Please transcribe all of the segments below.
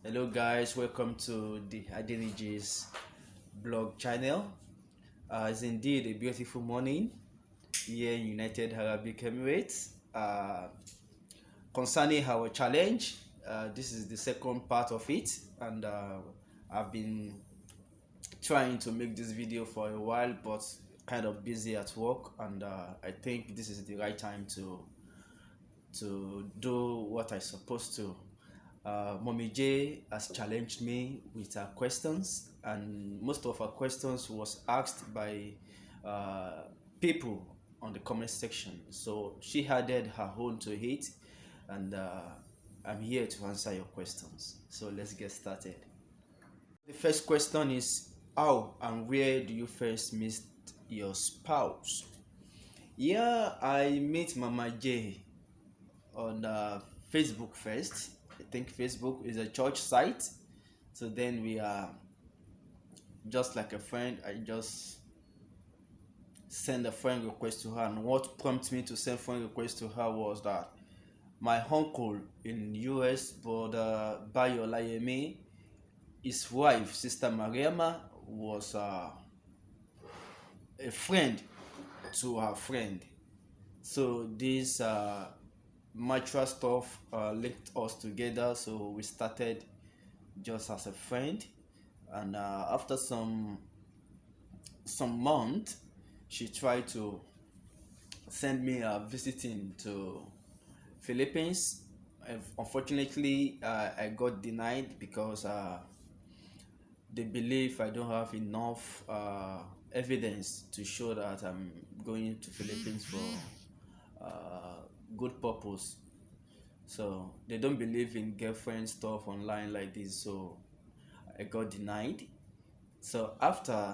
Hello guys, welcome to the Adeniji's blog channel. It's indeed a beautiful morning here in United Arab Emirates. Concerning our challenge, this is the second part of it, and I've been trying to make this video for a while, but kind of busy at work, and I think this is the right time to do what I'm supposed to. Mommy J has challenged me with her questions, and most of her questions was asked by people on the comment section. So she added her own to it, and I'm here to answer your questions. So let's get started. The first question is, how and where do you first meet your spouse? Yeah, I met Mama J on Facebook first. I think Facebook is a church site. So then we are just like a friend. I just send a friend request to her, and what prompted me to send friend request to her was that my uncle in US, brother Bayo Layemi, his wife, Sister Mariama, was a friend to her friend. So this mutual stuff linked us together, so we started just as a friend, and after some month she tried to send me visiting to Philippines. Unfortunately, I got denied because they believe I don't have enough evidence to show that I'm going to Philippines for good purpose. So they don't believe in girlfriend stuff online like this, so I got denied. So after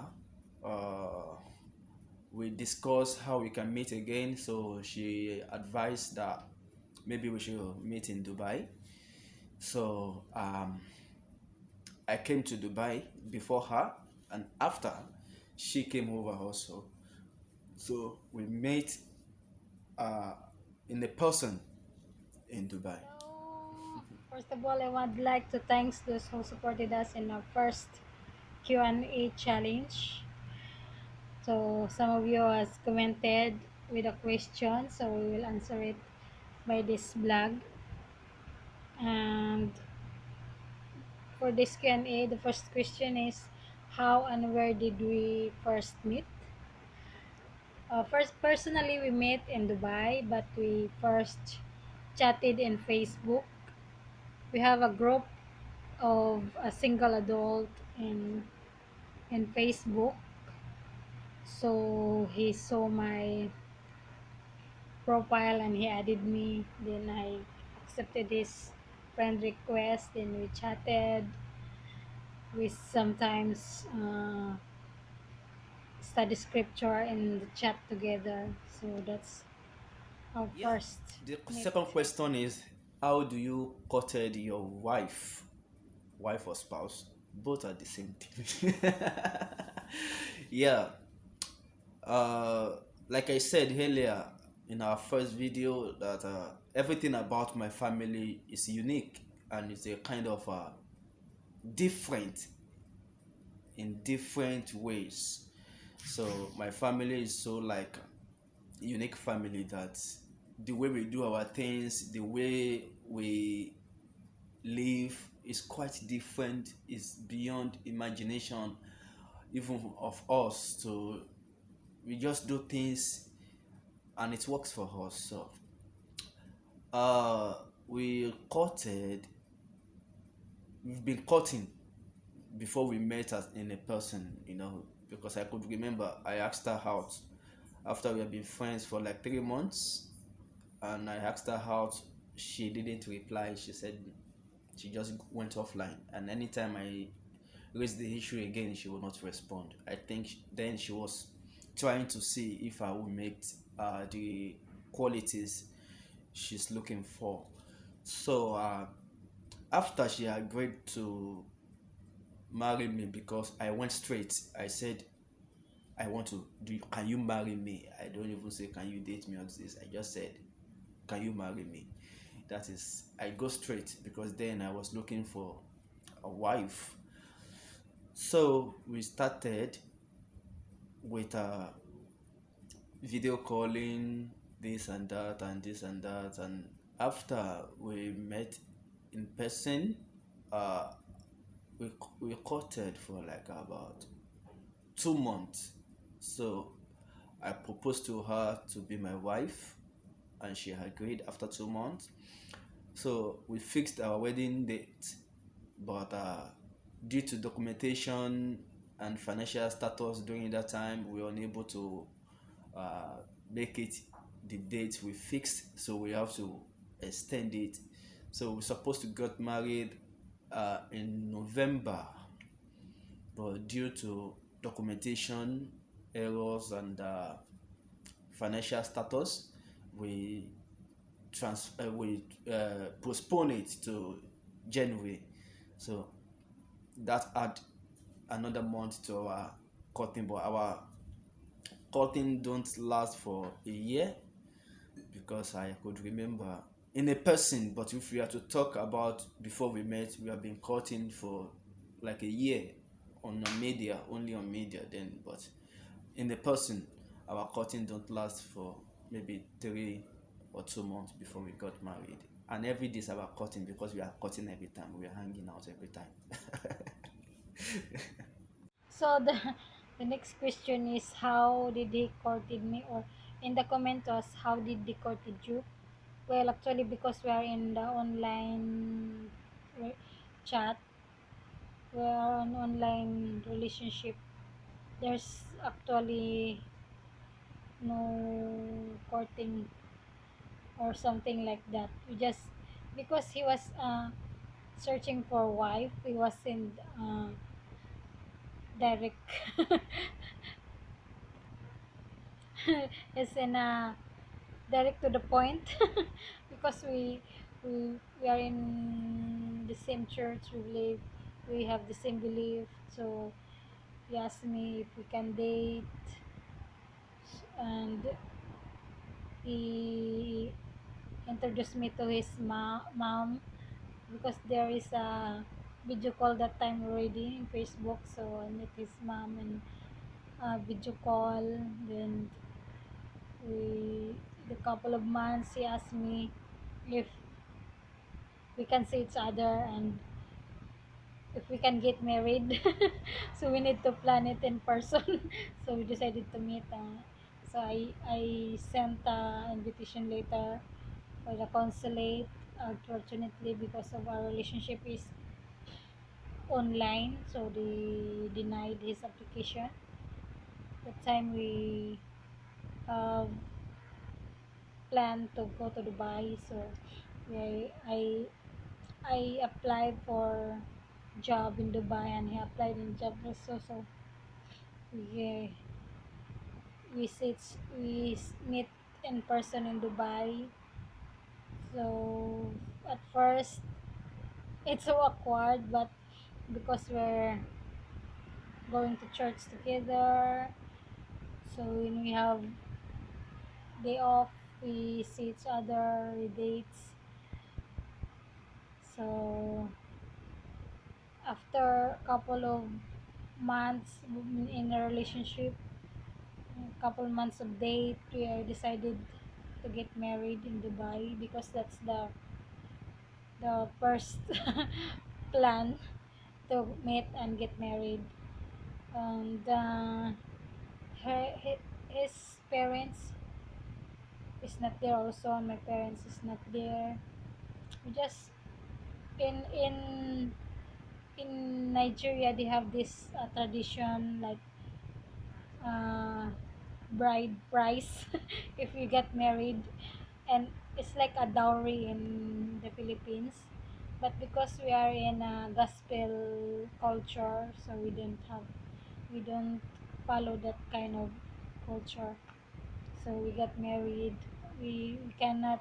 we discussed how we can meet again, so she advised that maybe we should meet in Dubai. So I came to Dubai before her, and after she came over also. So we met in a person in Dubai. First of all, I would like to thank those who supported us in our first Q&A challenge. So some of you has commented with a question, so we will answer it by this blog. And for this Q&A, the first question is, how and where did we first meet? First, personally, we met in Dubai, but we first chatted in Facebook. We have a group of a single adult in Facebook. So he saw my profile and he added me. Then I accepted his friend request. Then we chatted. We sometimes study scripture in the chat together. So that's our Yeah. first The meet. second question is, how do you courted your wife or spouse? Both are the same thing. Yeah. Uh, like I said earlier in our first video, that everything about my family is unique, and it's a kind of different in different ways. So my family is so like unique family that the way we do our things, the way we live is quite different, is beyond imagination even of us. So we just do things and it works for us. So uh we courted we've been courting before we met as in a person, because I could remember I asked her out after we had been friends for like 3 months, and I asked her out. She didn't reply. She said she just went offline, and anytime I raised the issue again, she would not respond. I think then she was trying to see if I would make the qualities she's looking for. So after she agreed to marry me, because I went straight, I said, I want to do. Can you marry me? I don't even say, can you date me on this? I just said, can you marry me? That is, I go straight because then I was looking for a wife. So we started with video calling, this and that, and this and that. And after we met in person, uh, we courted for like about 2 months. So I proposed to her to be my wife, and she agreed after 2 months. So we fixed our wedding date, but due to documentation and financial status during that time, we were unable to uh, make it the date we fixed. So we have to extend it. So we're supposed to get married in November, but due to documentation errors and financial status, we we postpone it to January. So that add another month to our courting, but our courting don't last for a year because I could remember in a person. But if we are to talk about before we met, we have been courting for like a year on a media, only on media then. But in a person, our courting don't last for maybe 3 or 2 months before we got married. And every day is our courting because we are courting every time. We are hanging out every time. So the next question is, how did he courted me? Or in the comment was, how did he courted you? Well, actually, because we are in the online chat, we are on online relationship. There's actually no courting or something like that. We just, because he was searching for a wife, he was in direct is in direct to the point because we are in the same church, we have the same belief. So he asked me if we can date, and he introduced me to his mom, because there is a video call that time already in Facebook. So I met his mom and video call. Then we the couple of months he asked me if we can see each other and if we can get married. So we need to plan it in person. So we decided to meet. So I sent invitation letter for the consulate. Unfortunately, because of our relationship is online, so they denied his application. The time we uh, planned to go to Dubai, so I applied for job in Dubai and he applied in job also. So we sit we meet in person in Dubai. So at first it's so awkward, but because we're going to church together, so when we have day off, we see each other, we dates. So after a couple of months in a relationship, a couple months of date, we decided to get married in Dubai because that's the first plan to meet and get married. And his parents is not there also, and my parents is not there. We just in in Nigeria they have this tradition like uh, bride price if you get married, and it's like a dowry in the Philippines. But because we are in a gospel culture, so we don't follow that kind of culture. So we got married. We cannot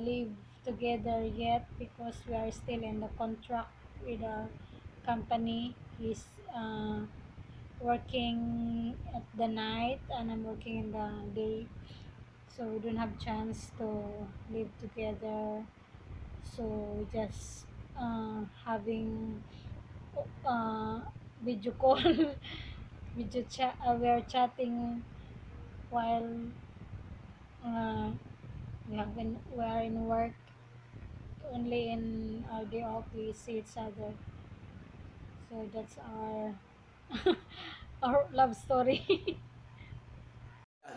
live together yet because we are still in the contract with a company. He's working at the night and I'm working in the day. so we don't have chance to live together. So we just having uh, video call, video chat. We are chatting while uh, we are in work. Only in our day off we see each other. So that's our our love story.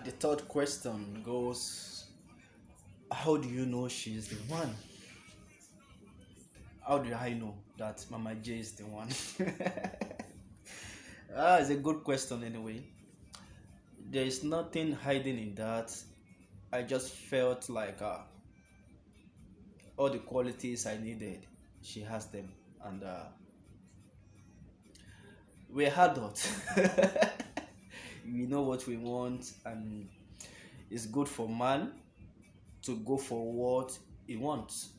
The third question goes, how do you know she's the one? How do I know that Mama J is the one? It's a good question anyway. There is nothing hiding in that. I just felt like all the qualities I needed, she has them. And we're adults. We know what we want, and it's good for man to go for what he wants.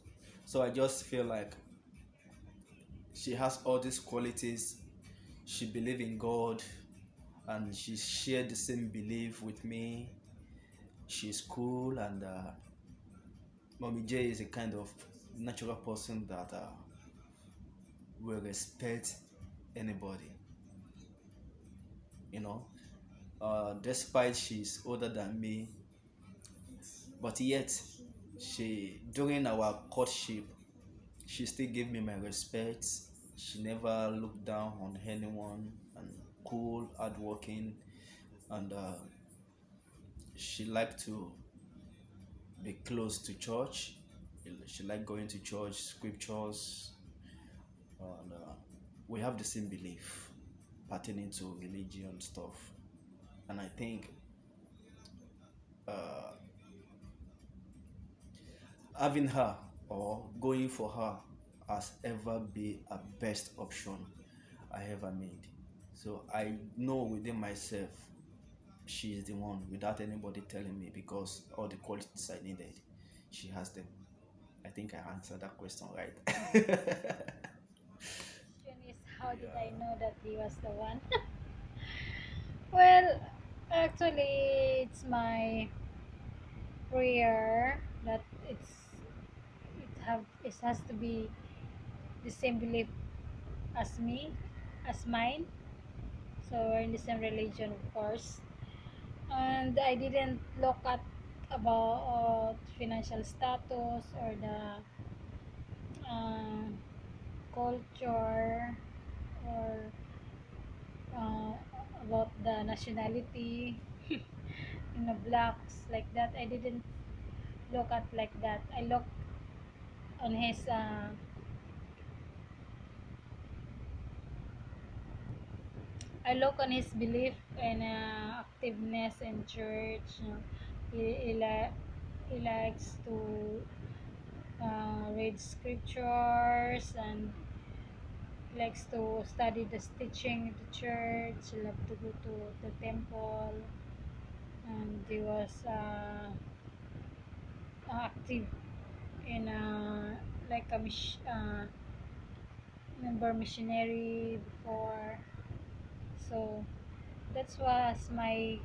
So I just feel like she has all these qualities. She believes in God, and she shared the same belief with me. She's cool, and Mommy J is a kind of natural person that will respect anybody. You know, despite she's older than me, but yet she during our courtship, she still gave me my respect. She never looked down on anyone, and cool, hardworking, and she liked to be close to church. She liked going to church, scriptures, and we have the same belief pertaining to religion stuff. And I think uh, having her or going for her has ever been a best option I ever made. So I know within myself she is the one without anybody telling me, because all the qualities I needed, she has them. I think I answered that question right. Question is, how did I Yeah. know that he was the one? Well, actually, it's my prayer that it has to be the same belief as me, as mine. So we're in the same religion, of course. And I didn't look at about financial status or the uh, culture or uh, about the nationality, blacks like that. I didn't look at like that. On his I look on his belief and activeness in church. He likes to read scriptures, and he likes to study the teaching of the church. He loved to go to the temple, and he was active in like member missionary before. So that was my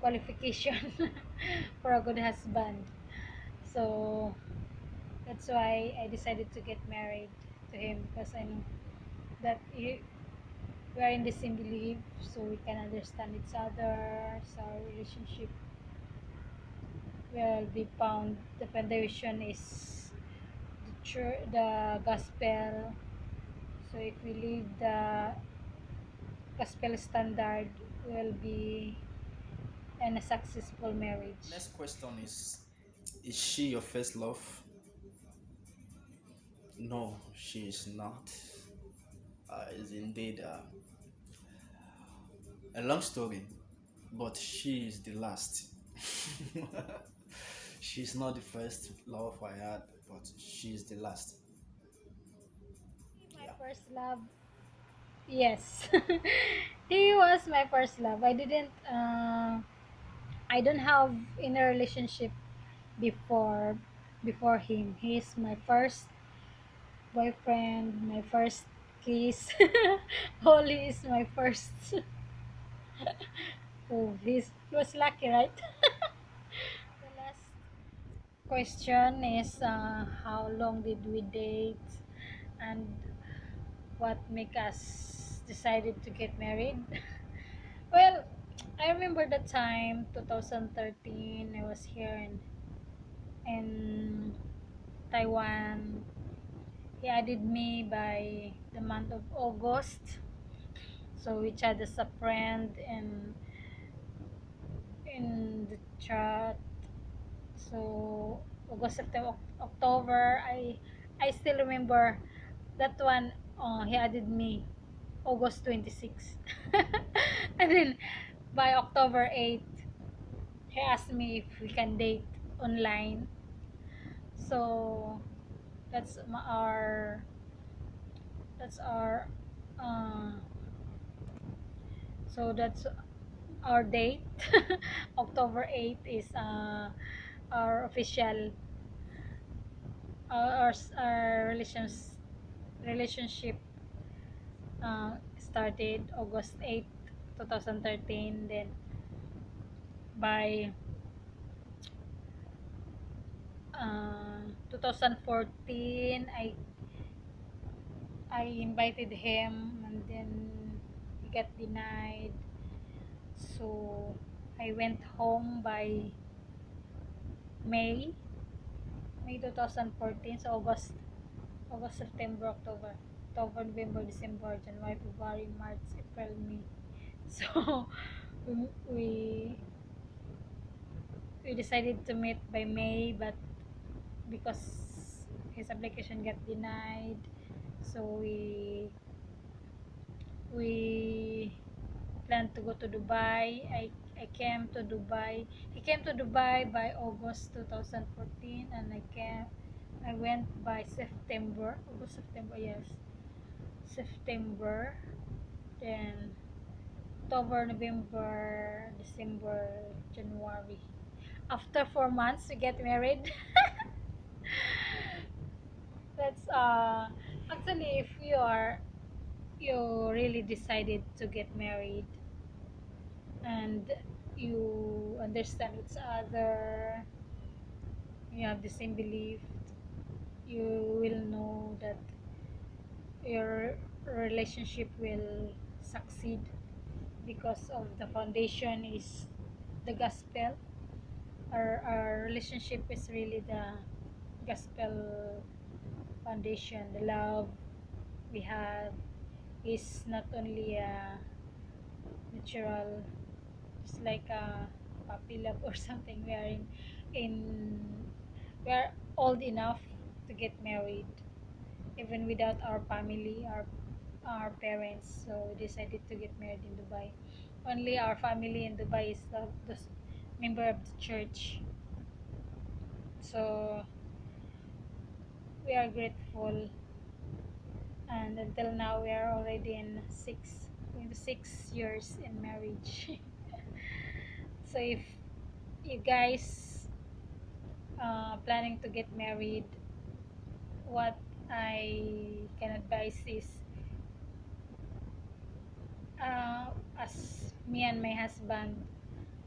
qualification for a good husband. So that's why I decided to get married to him, because I know that we are in the same belief, so we can understand each other. So our relationship will be found. The foundation is the church, the gospel. So if we live the gospel standard, will be in a successful marriage. Next question is she your first love? No, she is not. Is indeed a long story, but she is the last. She's not the first love I had, but she's the last. My Yeah. first love, yes. He was my first love. I don't have in a relationship before before him. He's my first boyfriend, my first kiss. Holly is my first. Oh, he was lucky, right? question is how long did we date and what make us decided to get married. Well, I remember the time 2013 I was here in Taiwan. He added me by the month of August, so we chat as a friend in the chat. So August, September, October, I still remember that one. He added me August 26. And then by October 8th, he asked me if we can date online. So that's that's our uh, that's our date. October 8th is our official our relationship started August 8th, 2013. Then by 2014, I invited him and then he got denied. So I went home by May, May 2014. So August, September, October, November, December, January, February, March, April, May. So we we, we decided to meet by May, but because his application got denied, so we planned to go to Dubai. I came to Dubai. He came to Dubai by August 2014, and I went by September, August, September, yes, September. Then October, November, December, January. After 4 months, we get married. That's actually, if you really decided to get married and you understand each other, you have the same belief, you will know that your relationship will succeed because of the foundation is the gospel. Our relationship is really the gospel foundation. The love we have is not only a natural, it's like a puppy love or something. In we are old enough to get married even without our family, our parents. So we decided to get married in Dubai. Only our family in Dubai is the member of the church. So we are grateful, and until now we are already in going to 6 years in marriage. So if you guys planning to get married, what I can advise is, as me and my husband,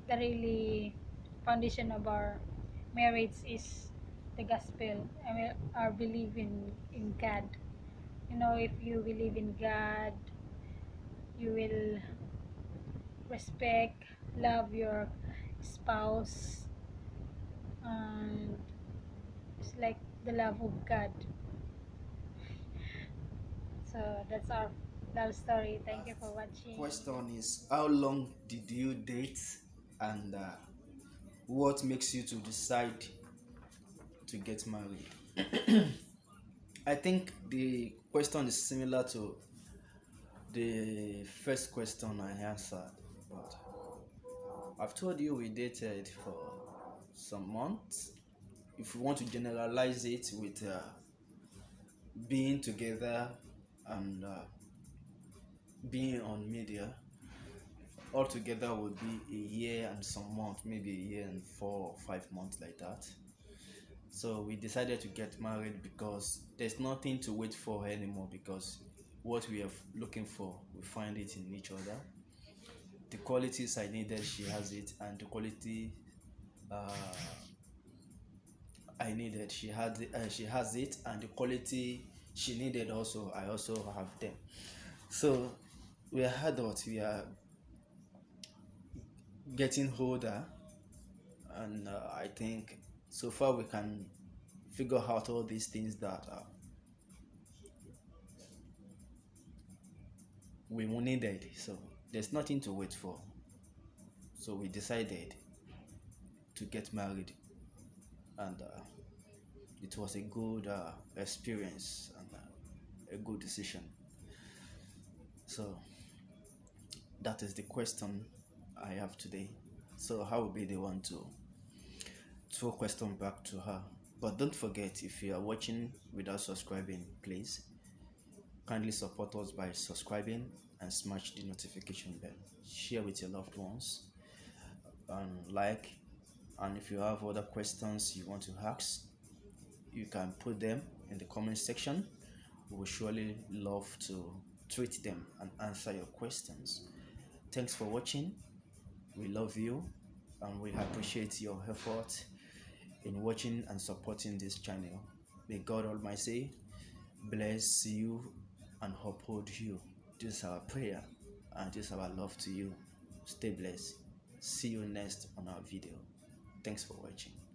the really foundation of our marriage is the gospel. I mean, our belief in God. You know, if you believe in God, you will respect, love your spouse, and it's like the love of God. So that's our love story. Thank you for watching. Question is, how long did you date, and what makes you to decide to get married? I think the question is similar to the first question I answered, but I've told you we dated for some months. If we want to generalize it with being together and being on media, altogether would be a year and some months, maybe a year and 4 or 5 months, like that. So we decided to get married because there's nothing to wait for anymore, because what we are looking for, we find it in each other. The qualities I needed, she has it, and the quality uh, I needed. She has it, and the quality she needed also. I also have them. So we are adults. We are getting older, and I think so far we can figure out all these things that we needed. So there's nothing to wait for. So we decided to get married, and it was a good experience and a good decision. So that is the question I have today. So I will be the one to throw question back to her. But don't forget, if you are watching without subscribing, please kindly support us by subscribing and smash the notification bell. Share with your loved ones and like. And if you have other questions you want to ask, you can put them in the comment section. We will surely love to treat them and answer your questions. Thanks for watching. We love you and we appreciate your effort in watching and supporting this channel. May God Almighty bless you and uphold you. This is our prayer and this is our love to you. Stay blessed. See you next on our video. Thanks for watching.